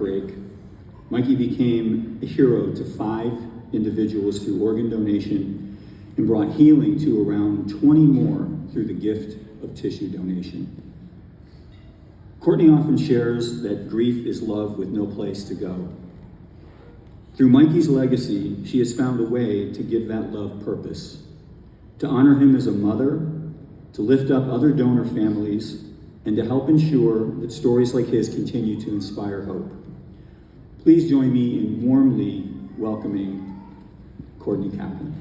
heartbreak, Mikey became a hero to 5 individuals through organ donation and brought healing to around 20 more through the gift of tissue donation. Courtney often shares that grief is love with no place to go. Through Mikey's legacy, she has found a way to give that love purpose, to honor him as a mother, to lift up other donor families, and to help ensure that stories like his continue to inspire hope. Please join me in warmly welcoming Courtney Kaplan.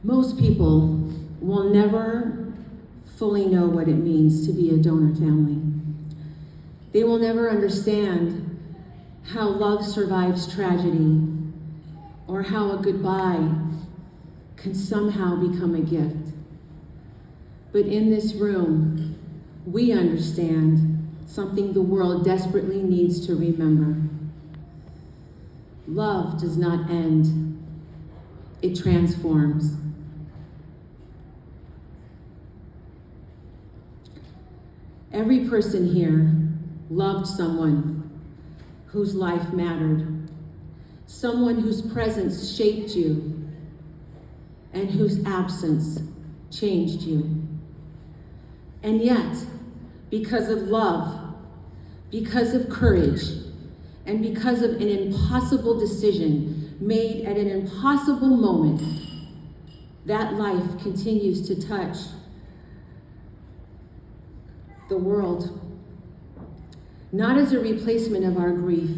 Most people will never fully know what it means to be a donor family. They will never understand how love survives tragedy, or how a goodbye can somehow become a gift. But in this room, we understand something the world desperately needs to remember. Love does not end, it transforms. Every person here loved someone whose life mattered, someone whose presence shaped you and whose absence changed you. And yet, because of love, because of courage, and because of an impossible decision made at an impossible moment, that life continues to touch the world, not as a replacement of our grief,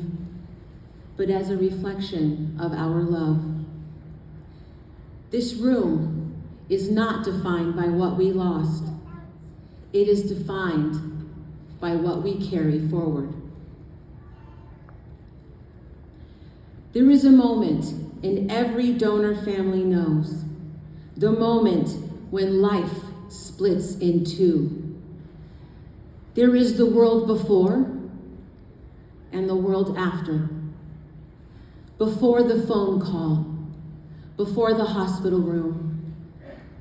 but as a reflection of our love. This room is not defined by what we lost. It is defined by what we carry forward. There is a moment in every donor family knows, the moment when life splits in two. There is the world before and the world after. Before the phone call, before the hospital room,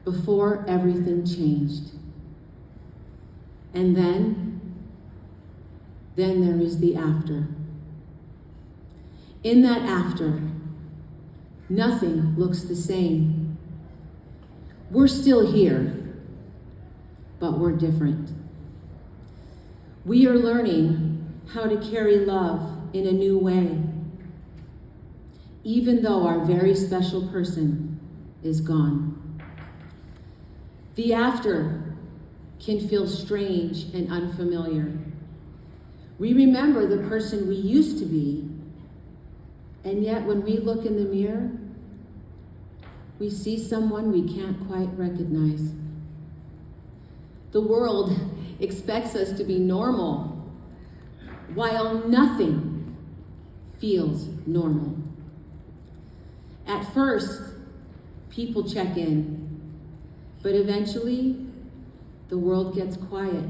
before everything changed. And then there is the after. In that after, nothing looks the same. We're still here, but we're different. We are learning how to carry love in a new way, even though our very special person is gone. The after can feel strange and unfamiliar. We remember the person we used to be, and yet when we look in the mirror, we see someone we can't quite recognize. The world expects us to be normal, while nothing feels normal. At first, people check in, but eventually, the world gets quiet,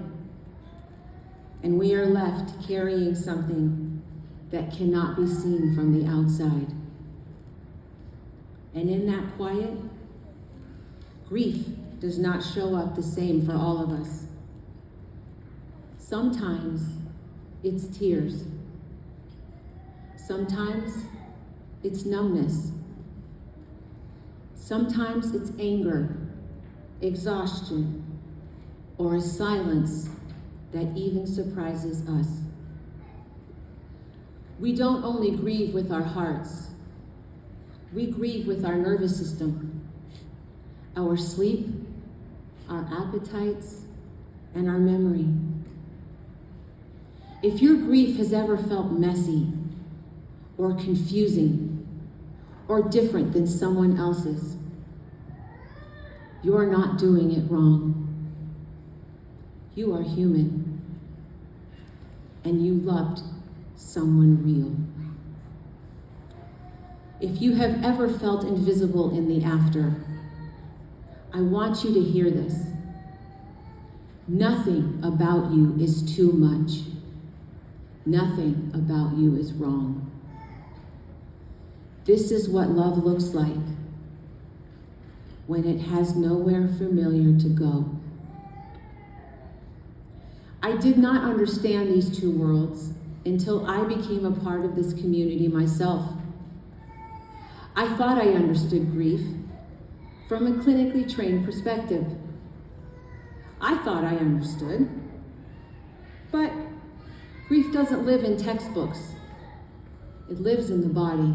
and we are left carrying something that cannot be seen from the outside. And in that quiet, grief does not show up the same for all of us. Sometimes it's tears. Sometimes it's numbness. Sometimes it's anger, exhaustion, or a silence that even surprises us. We don't only grieve with our hearts, we grieve with our nervous system, our sleep, our appetites, and our memory. If your grief has ever felt messy, or confusing, or different than someone else's, you're not doing it wrong. You are human, and you loved someone real. If you have ever felt invisible in the after, I want you to hear this. Nothing about you is too much. Nothing about you is wrong. This is what love looks like when it has nowhere familiar to go. I did not understand these two worlds until I became a part of this community myself. I thought I understood grief from a clinically trained perspective. I thought I understood, but grief doesn't live in textbooks. It lives in the body.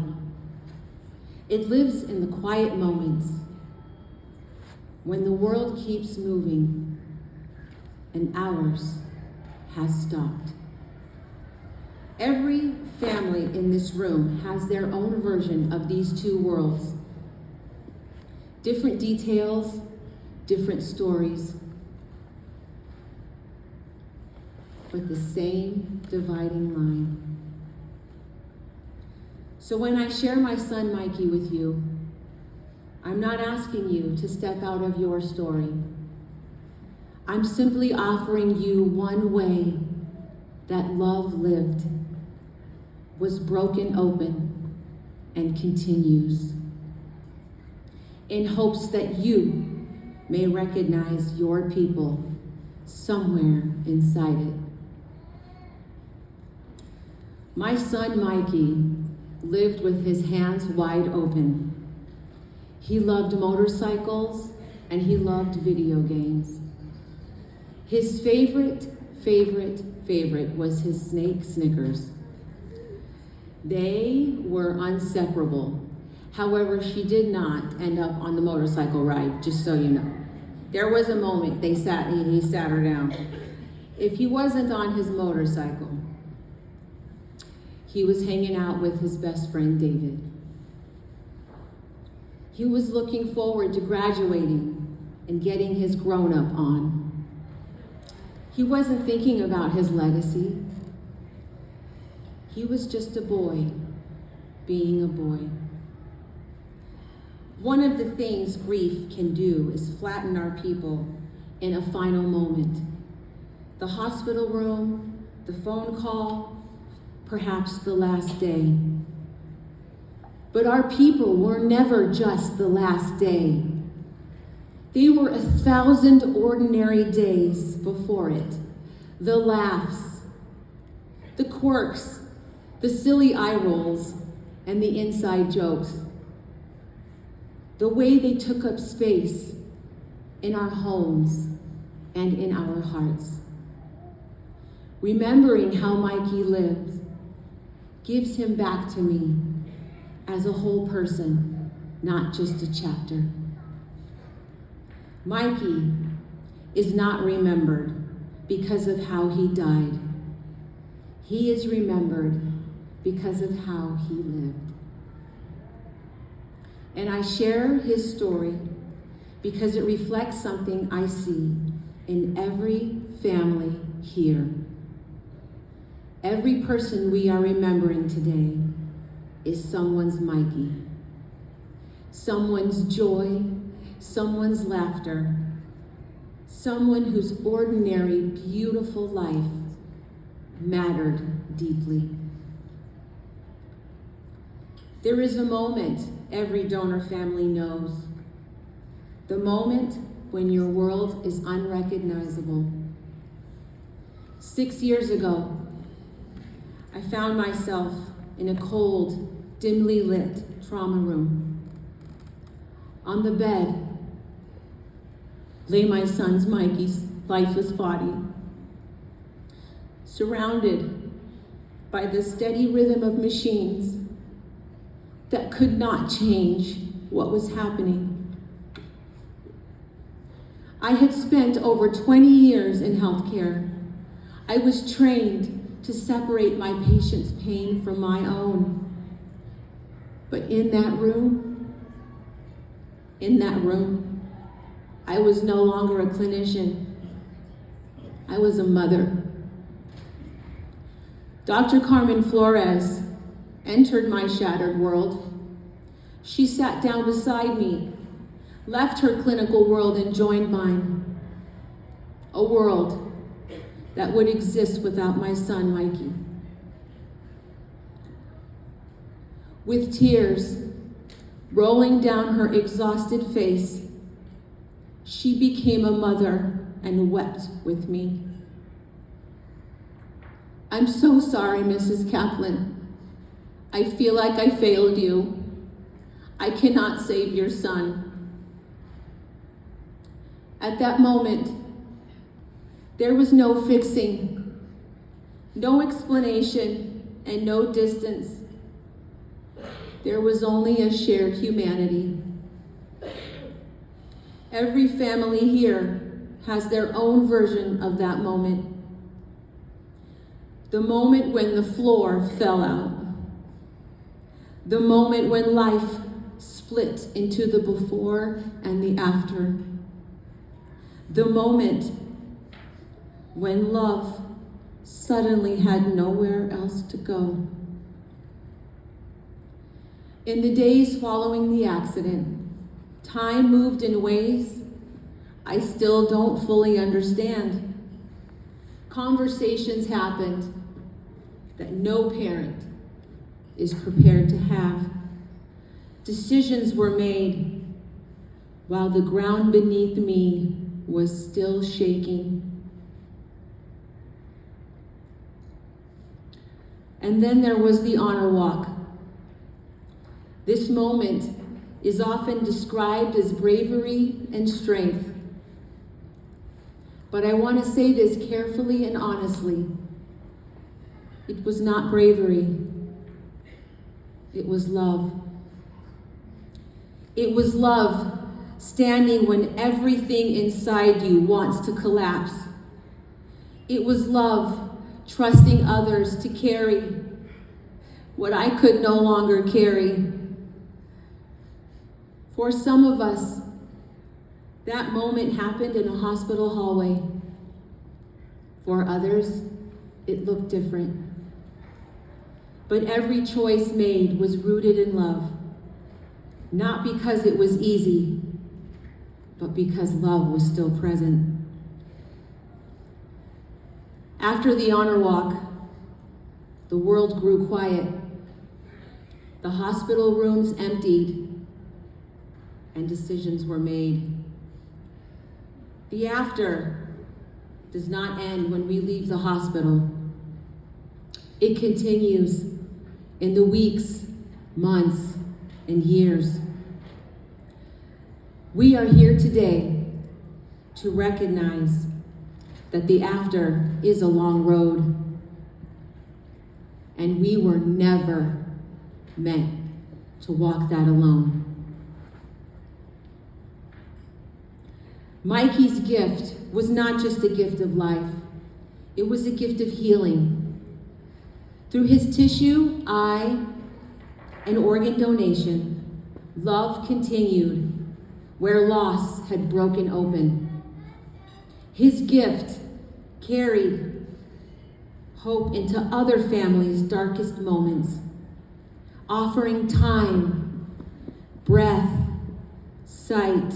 It lives in the quiet moments when the world keeps moving and ours has stopped. Every family in this room has their own version of these two worlds. Different details, different stories, but the same dividing line. So when I share my son Mikey with you, I'm not asking you to step out of your story. I'm simply offering you one way that love lived, was broken open, and continues, in hopes that you may recognize your people somewhere inside it. My son Mikey lived with his hands wide open. He loved motorcycles and he loved video games. His favorite was his snake Snickers. They were inseparable. However, she did not end up on the motorcycle ride, just so you know. There was a moment he sat her down. If he wasn't on his motorcycle, he was hanging out with his best friend, David. He was looking forward to graduating and getting his grown-up on. He wasn't thinking about his legacy. He was just a boy being a boy. One of the things grief can do is flatten our people in a final moment. The hospital room, the phone call, perhaps the last day. But our people were never just the last day. They were 1,000 ordinary days before it. The laughs, the quirks, the silly eye rolls, and the inside jokes. The way they took up space in our homes and in our hearts. Remembering how Mikey lived gives him back to me as a whole person, not just a chapter. Mikey is not remembered because of how he died. He is remembered because of how he lived. And I share his story because it reflects something I see in every family here. Every person we are remembering today is someone's Mikey. Someone's joy, someone's laughter, someone whose ordinary, beautiful life mattered deeply. There is a moment every donor family knows. The moment when your world is unrecognizable. 6 years ago, I found myself in a cold, dimly lit trauma room. On the bed lay my son's Mikey's lifeless body, surrounded by the steady rhythm of machines that could not change what was happening. I had spent over 20 years in healthcare. I was trained to separate my patient's pain from my own. But in that room, I was no longer a clinician. I was a mother. Dr. Carmen Flores entered my shattered world She sat down beside me, left her clinical world and joined mine. A world that would exist without my son, Mikey. With tears rolling down her exhausted face, she became a mother and wept with me. I'm so sorry, Mrs. Kaplan. I feel like I failed you. I cannot save your son. At that moment, there was no fixing, no explanation, and no distance. There was only a shared humanity. Every family here has their own version of that moment. The moment when the floor fell out. The moment when life split into the before and the after. The moment when love suddenly had nowhere else to go. In the days following the accident, time moved in ways I still don't fully understand. Conversations happened that no parent is prepared to have. Decisions were made while the ground beneath me was still shaking. And then there was the honor walk. This moment is often described as bravery and strength. But I want to say this carefully and honestly. It was not bravery. It was love. It was love standing when everything inside you wants to collapse. It was love trusting others to carry what I could no longer carry. For some of us, that moment happened in a hospital hallway. For others, it looked different. But every choice made was rooted in love. Not because it was easy, but because love was still present. After the honor walk, the world grew quiet. The hospital rooms emptied, and decisions were made. The after does not end when we leave the hospital. It continues in the weeks, months, and years. We are here today to recognize that the after is a long road, and we were never meant to walk that alone. Mikey's gift was not just a gift of life, it was a gift of healing. Through his tissue, eye, and organ donation, love continued where loss had broken open. His gift carried hope into other families' darkest moments, offering time, breath, sight,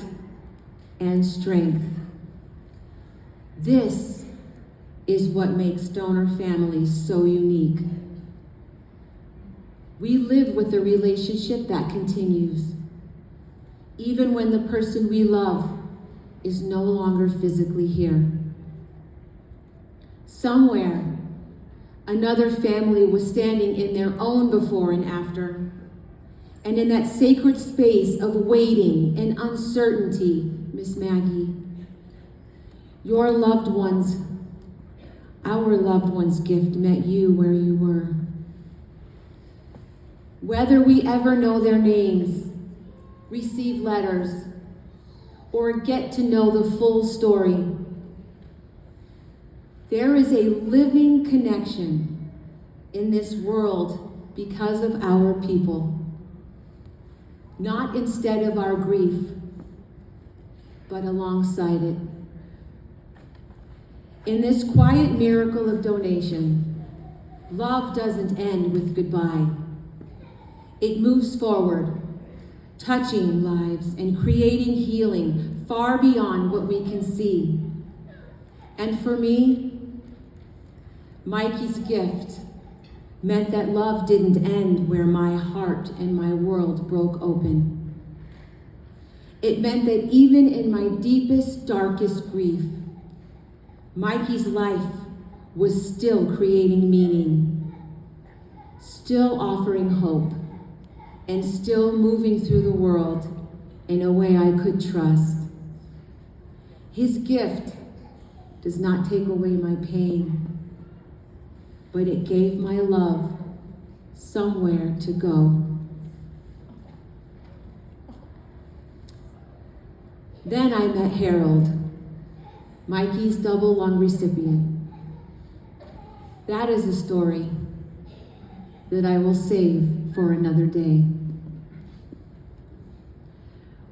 and strength. This is what makes donor families so unique. We live with a relationship that continues, even when the person we love is no longer physically here. Somewhere, another family was standing in their own before and after, and in that sacred space of waiting and uncertainty, Miss Maggie, your loved ones, our loved one's gift met you where you were. Whether we ever know their names, receive letters, or get to know the full story, there is a living connection in this world because of our people. Not instead of our grief, but alongside it. In this quiet miracle of donation, love doesn't end with goodbye. It moves forward, touching lives and creating healing far beyond what we can see. And for me, Mikey's gift meant that love didn't end where my heart and my world broke open. It meant that even in my deepest, darkest grief, Mikey's life was still creating meaning, still offering hope, and still moving through the world in a way I could trust. His gift does not take away my pain, but it gave my love somewhere to go. Then I met Harold, Mikey's double lung recipient. That is a story that I will save for another day.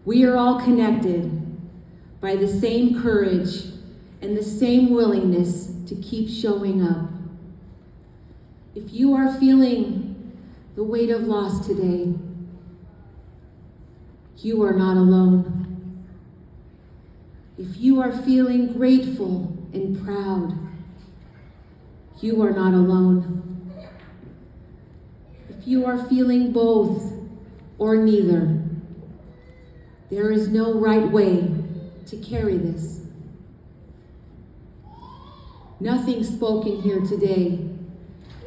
We are all connected by the same courage and the same willingness to keep showing up. If you are feeling the weight of loss today, you are not alone. If you are feeling grateful and proud, you are not alone. If you are feeling both or neither, there is no right way to carry this. Nothing spoken here today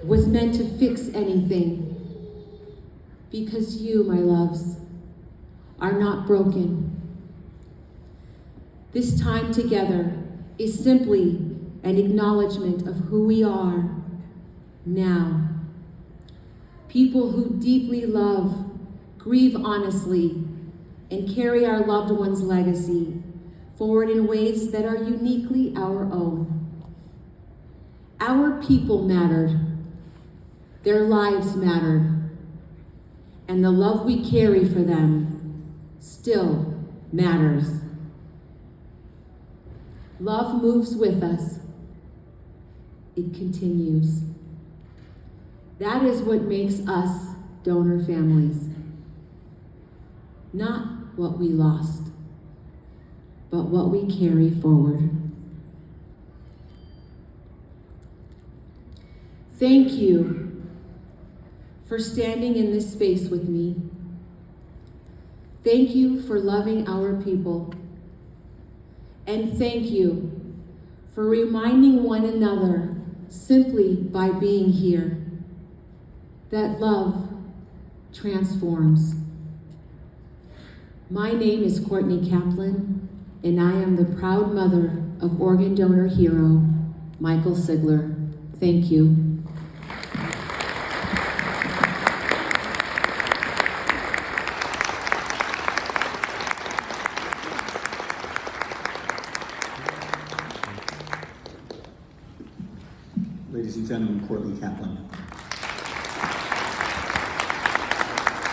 was meant to fix anything, because you, my loves, are not broken. This time together is simply an acknowledgement of who we are now. People who deeply love, grieve honestly, and carry our loved ones' legacy forward in ways that are uniquely our own. Our people mattered, their lives mattered, and the love we carry for them still matters. Love moves with us. It continues. That is what makes us donor families. Not what we lost, but what we carry forward. Thank you for standing in this space with me. Thank you for loving our people. And thank you for reminding one another, simply by being here, that love transforms. My name is Courtney Kaplan, and I am the proud mother of organ donor hero, Michael Sigler. Thank you. Ladies and gentlemen, Courtney Kaplan.